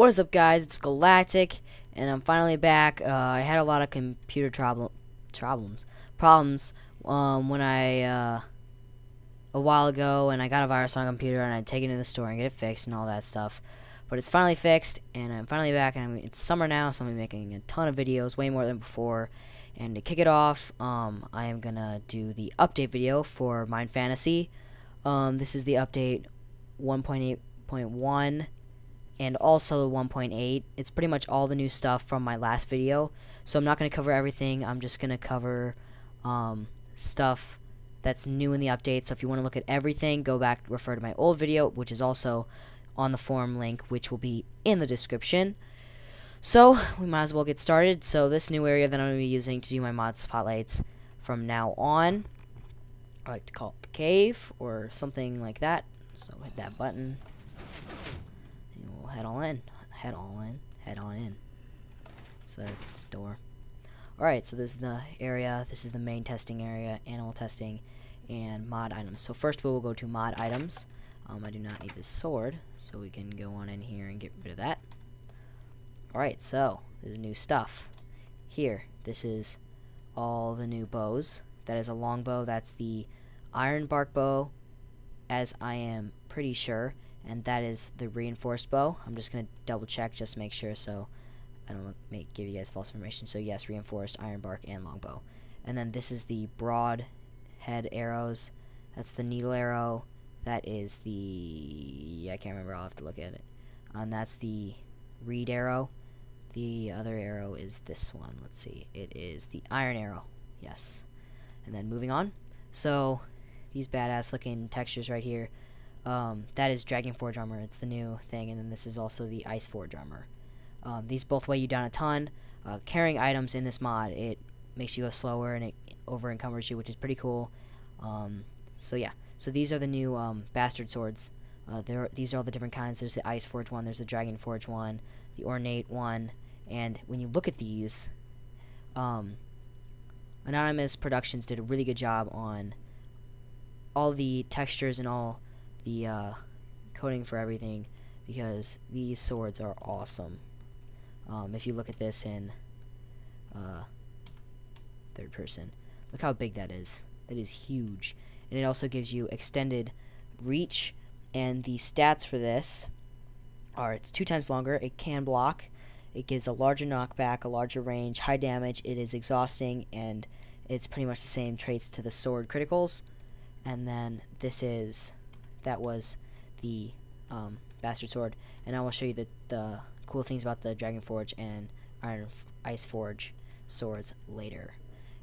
What is up, guys? It's Galactic, and I'm finally back. I had a lot of computer problems when I a while ago, and I got a virus on my computer, and I take it to the store and get it fixed and all that stuff. But it's finally fixed, and I'm finally back, and it's summer now, so I'm making a ton of videos, way more than before. And to kick it off, I am gonna do the update video for MineFantasy. This is the update 1.8.1. and also 1.8. It's pretty much all the new stuff from my last video, so I'm not going to cover everything. I'm just going to cover stuff that's new in the update. So if you want to look at everything, go back, refer to my old video, which is also on the forum link, which will be in the description. So we might as well get started. So this new area that I'm going to be using to do my mod spotlights from now on, I like to call it the cave or something like that. So hit that button. We'll head on in. So it's door. Alright, so this is the area, this is the main testing area, animal testing, and mod items. So first we will go to mod items. I do not need this sword, so we can go on in here and get rid of that. Alright, so this is new stuff. Here, this is all the new bows. That is a long bow, that's the iron bark bow, as I am pretty sure. And that is the reinforced bow. I'm just gonna double check, just make sure, so I don't give you guys false information. So yes, reinforced, iron bark, and longbow. And then this is the broad head arrows. That's the needle arrow. That is the I can't remember. I'll have to look at it. And that's the reed arrow. The other arrow is this one. Let's see. It is the iron arrow. Yes. And then moving on. So these badass looking textures right here. That is Dragon Forge armor. It's the new thing, and then this is also the Ice Forge armor. These both weigh you down a ton. Carrying items in this mod, it makes you go slower and it over encumbers you, which is pretty cool. So yeah, so these are the new bastard swords. These are all the different kinds. There's the Ice Forge one, there's the Dragon Forge one, the Ornate one, and when you look at these, Anonymous Productions did a really good job on all the textures and all the coding for everything, because these swords are awesome. If you look at this in third person, look how big that is. That is huge. And it also gives you extended reach, and the stats for this are it's 2 times longer, it can block, it gives a larger knockback, a larger range, high damage, it is exhausting, and it's pretty much the same traits to the sword criticals. And then this is that was the bastard sword, and I will show you the cool things about the Dragon Forge and Ice Forge swords later.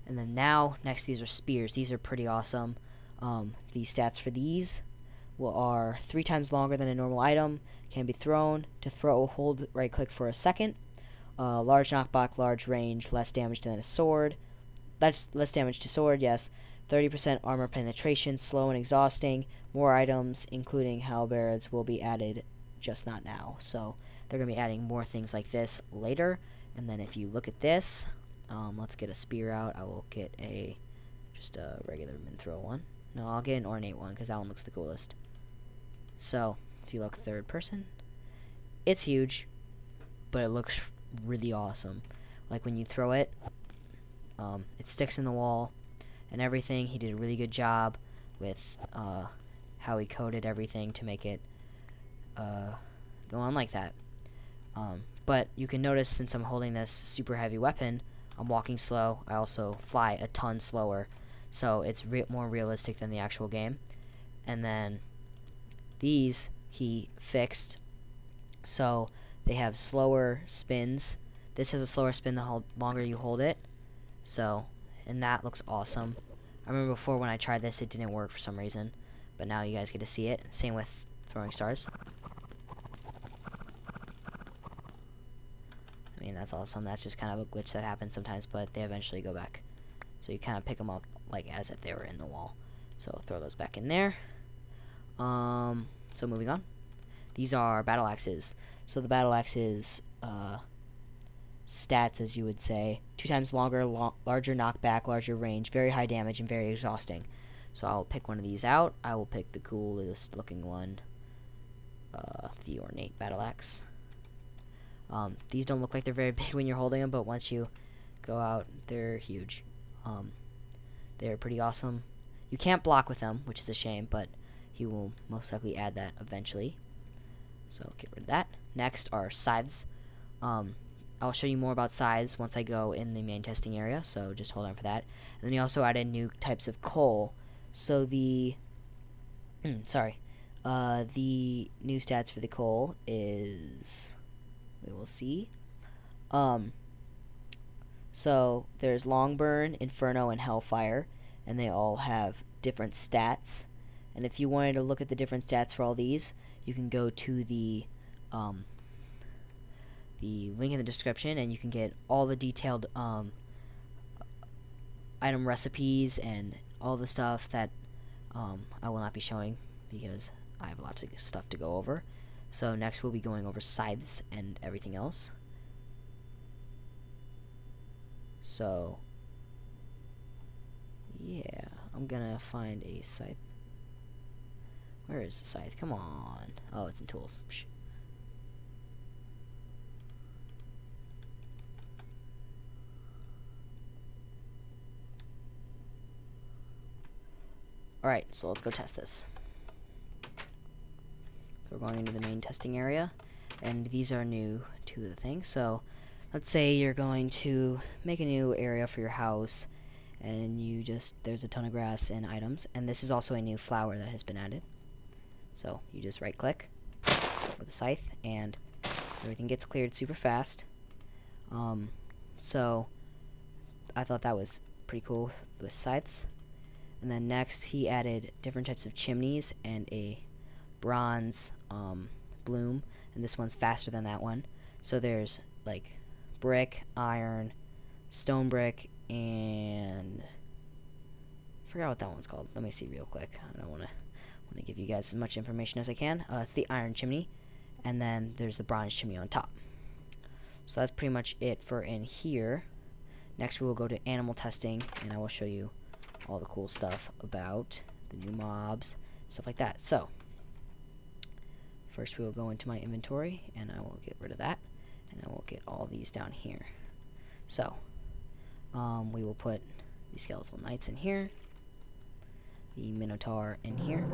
And then next, these are spears. These are pretty awesome. The stats for these are 3 times longer than a normal item, can be thrown. To throw, hold right click for a second. Large knockback, large range, less damage than a sword. That's less damage to sword, yes. 30% armor penetration, slow and exhausting. More items, including halberds, will be added, just not now. So they're going to be adding more things like this later. And then if you look at this, let's get a spear out. I will get just a regular min-throw one. No, I'll get an ornate one because that one looks the coolest. So if you look third person, it's huge, but it looks really awesome. Like when you throw it, it sticks in the wall and everything. He did a really good job with how he coded everything to make it go on like that. But you can notice, since I'm holding this super heavy weapon, I'm walking slow. I also fly a ton slower, so it's more realistic than the actual game. And then these he fixed, so they have slower spins. This has a slower spin the longer you hold it. So, and that looks awesome. I remember before when I tried this, it didn't work for some reason, but now you guys get to see it. Same with throwing stars. I mean, that's awesome. That's just kind of a glitch that happens sometimes, but they eventually go back. So you kind of pick them up like as if they were in the wall. So throw those back in there. So moving on. These are battle axes. So the battle axes stats, as you would say: 2 times longer, larger knockback, larger range, very high damage, and very exhausting. So I'll pick one of these out. I will pick the coolest looking one, the ornate battle axe. These don't look like they're very big when you're holding them, but once you go out, they're huge. They're pretty awesome. You can't block with them, which is a shame, but he will most likely add that eventually. So get rid of that. Next are scythes. I'll show you more about scythes once I go in the main testing area, so just hold on for that. And then he also added new types of coal. So the the new stats for the coal is, we will see. So there's Longburn, Inferno, and Hellfire, and they all have different stats. And if you wanted to look at the different stats for all these, you can go to the link in the description, and you can get all the detailed item recipes and all the stuff that I will not be showing because I have lots of stuff to go over. So next we'll be going over scythes and everything else. So yeah, I'm gonna find a scythe. Where is the scythe? Come on. Oh, it's in tools. Psh. Alright, so let's go test this. So we're going into the main testing area, and these are new to the thing. So let's say you're going to make a new area for your house, and there's a ton of grass and items, and this is also a new flower that has been added. So you just right click with a scythe, and everything gets cleared super fast. So I thought that was pretty cool with scythes. And then next he added different types of chimneys and a bronze bloom, and this one's faster than that one. So there's like brick, iron, stone brick, and I forgot what that one's called. Let me see real quick. I don't want to give you guys as much information as I can. It's the iron chimney, and then there's the bronze chimney on top. So that's pretty much it for in here. Next we will go to animal testing, and I will show you all the cool stuff about the new mobs, stuff like that. So first we will go into my inventory, and I will get rid of that, and then we'll get all these down here. So we will put the skeletal knights in here, the minotaur in here,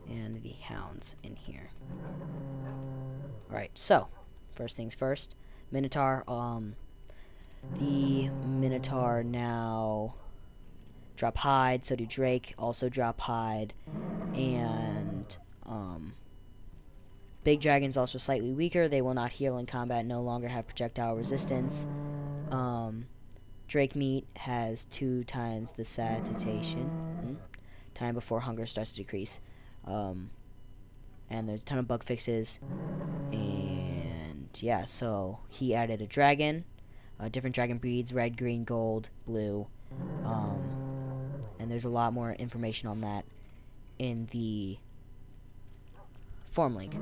and the hounds in here. Alright, so first things first, minotaur. The minotaur now drop hide, so do Drake also drop hide, and big dragons also slightly weaker. They will not heal in combat, no longer have projectile resistance. Drake meat has 2 times the satiation time before hunger starts to decrease. And there's a ton of bug fixes, and yeah, so he added a dragon, different dragon breeds, red, green, gold, blue, and there's a lot more information on that in the forum link.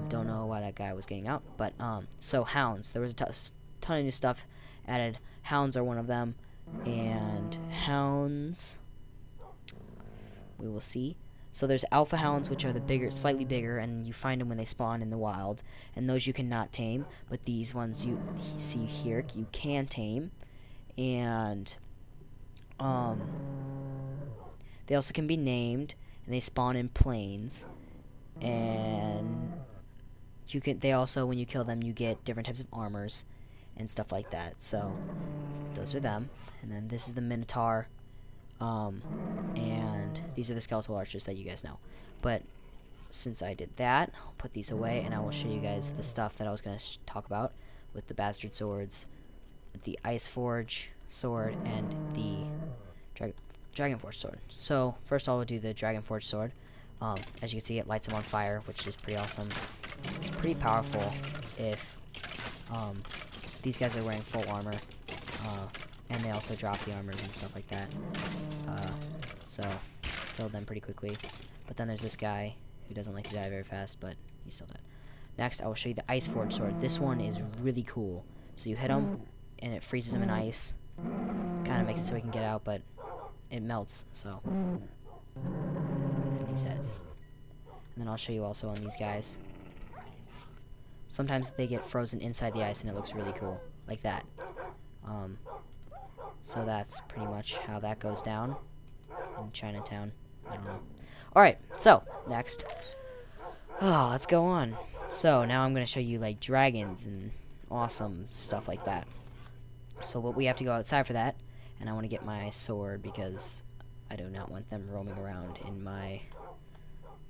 Don't know why that guy was getting out, but so hounds, there was a ton of new stuff added. Hounds are one of them, and hounds we will see. So there's alpha hounds, which are the bigger, slightly bigger, and you find them when they spawn in the wild, and those you cannot tame, but these ones you see here you can tame. And they also can be named, and they spawn in plains, and they also, when you kill them, you get different types of armors and stuff like that. So those are them. And then this is the minotaur, and these are the skeletal archers that you guys know. But since I did that, I'll put these away, and I will show you guys the stuff that I was going to talk about with the bastard swords, the Ice Forge sword, and the Dragon Forge sword. So first I will do the Dragon Forge sword. As you can see, it lights them on fire, which is pretty awesome. It's pretty powerful if these guys are wearing full armor, and they also drop the armors and stuff like that. So kill them pretty quickly. But then there's this guy who doesn't like to die very fast, but he's still dead. Next, I will show you the Ice Forge sword. This one is really cool. So you hit him, and it freezes him in ice. Kind of makes it so he can get out, but it melts, so. And he's dead. And then I'll show you also on these guys. sometimes they get frozen inside the ice and it looks really cool, like that. So that's pretty much how that goes down in Chinatown. I don't know. Alright, so, next. Oh, let's go on. So, now I'm going to show you, like, dragons and awesome stuff like that. So, what we have to go outside for that, and I want to get my sword because I do not want them roaming around in my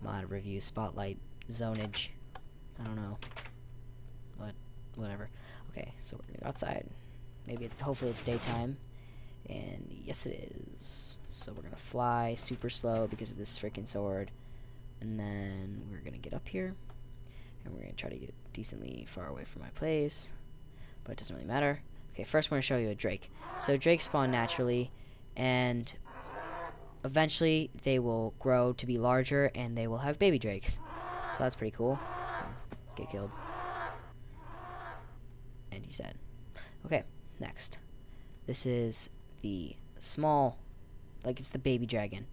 mod review spotlight zonage. I don't know. But, whatever. Okay, so we're going to go outside. Maybe, hopefully it's daytime. And yes, it is. So we're going to fly super slow because of this freaking sword. And then we're going to get up here. And we're going to try to get decently far away from my place. But it doesn't really matter. Okay, first we're going to show you a drake. So drakes spawn naturally. And eventually they will grow to be larger. And they will have baby drakes. So that's pretty cool. Get killed. And he's dead. Okay, next. This is the small, like it's the baby dragon.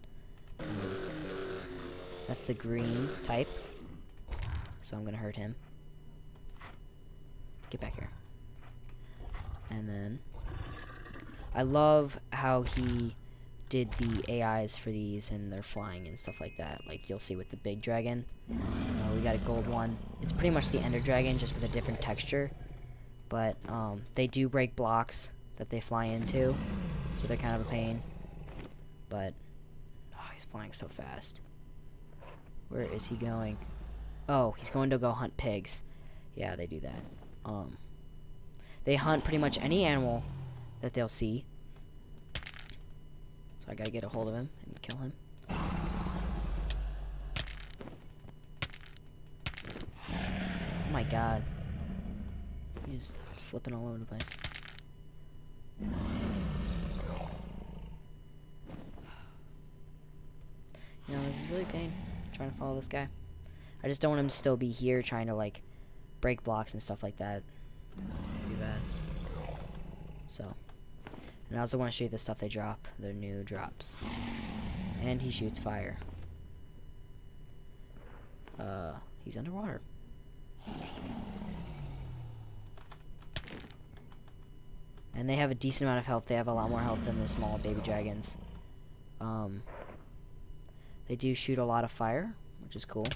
That's the green type. So I'm gonna hurt him. Get back here. And then I love how he did the AIs for these and they're flying and stuff like that. Like you'll see with the big dragon. We got a gold one. It's pretty much the ender dragon just with a different texture. But they do break blocks that they fly into, so they're kind of a pain. But oh, he's flying so fast. Where is he going? Oh, he's going to go hunt pigs. Yeah, they do that. They hunt pretty much any animal that they'll see. So I gotta get a hold of him and kill him. Oh my god. He's flipping all over the place. You know, this is really pain trying to follow this guy. I just don't want him to still be here trying to like break blocks and stuff like that. Pretty bad. So, and I also want to show you the stuff they drop, their new drops. And he shoots fire. He's underwater. And they have a decent amount of health. They have a lot more health than the small baby dragons. They do shoot a lot of fire, which is cool.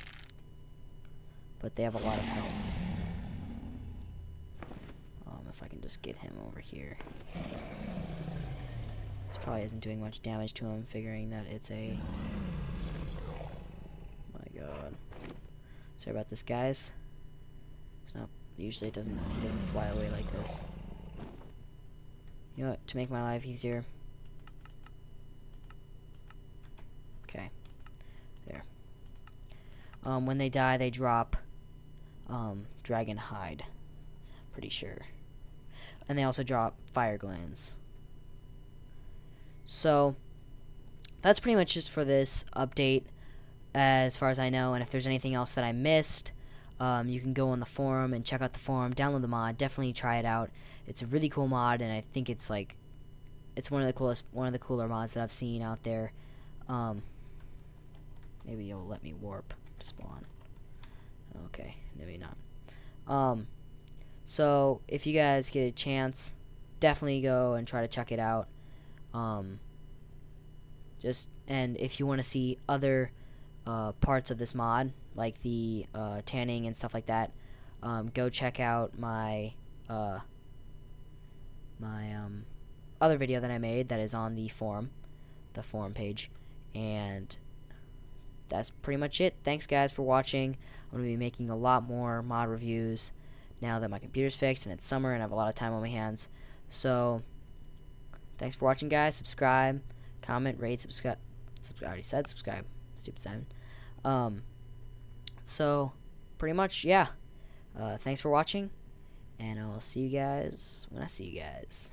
But they have a lot of health. If I can just get him over here. This probably isn't doing much damage to him, figuring that it's a... My god. Sorry about this, guys. It's not... Usually he doesn't fly away like this. You know what? To make my life easier. Okay. There. When they die, they drop dragon hide. Pretty sure. And they also drop fire glands. So, that's pretty much just for this update, as far as I know. And if there's anything else that I missed, you can go on the forum and check out the forum, download the mod, definitely try it out. It's a really cool mod, and I think it's like, it's one of the cooler mods that I've seen out there. Maybe you'll let me warp to spawn. Okay, maybe not. So if you guys get a chance, definitely go and try to check it out. And if you want to see other parts of this mod, like the tanning and stuff like that, go check out my other video that I made that is on the forum page. And that's pretty much it. Thanks guys for watching. I'm going to be making a lot more mod reviews now that my computer's fixed and it's summer and I have a lot of time on my hands. So thanks for watching, guys. Subscribe, comment, rate, subscribe. I already said subscribe. Stupid Simon. So pretty much, yeah. Thanks for watching, and I will see you guys when I see you guys.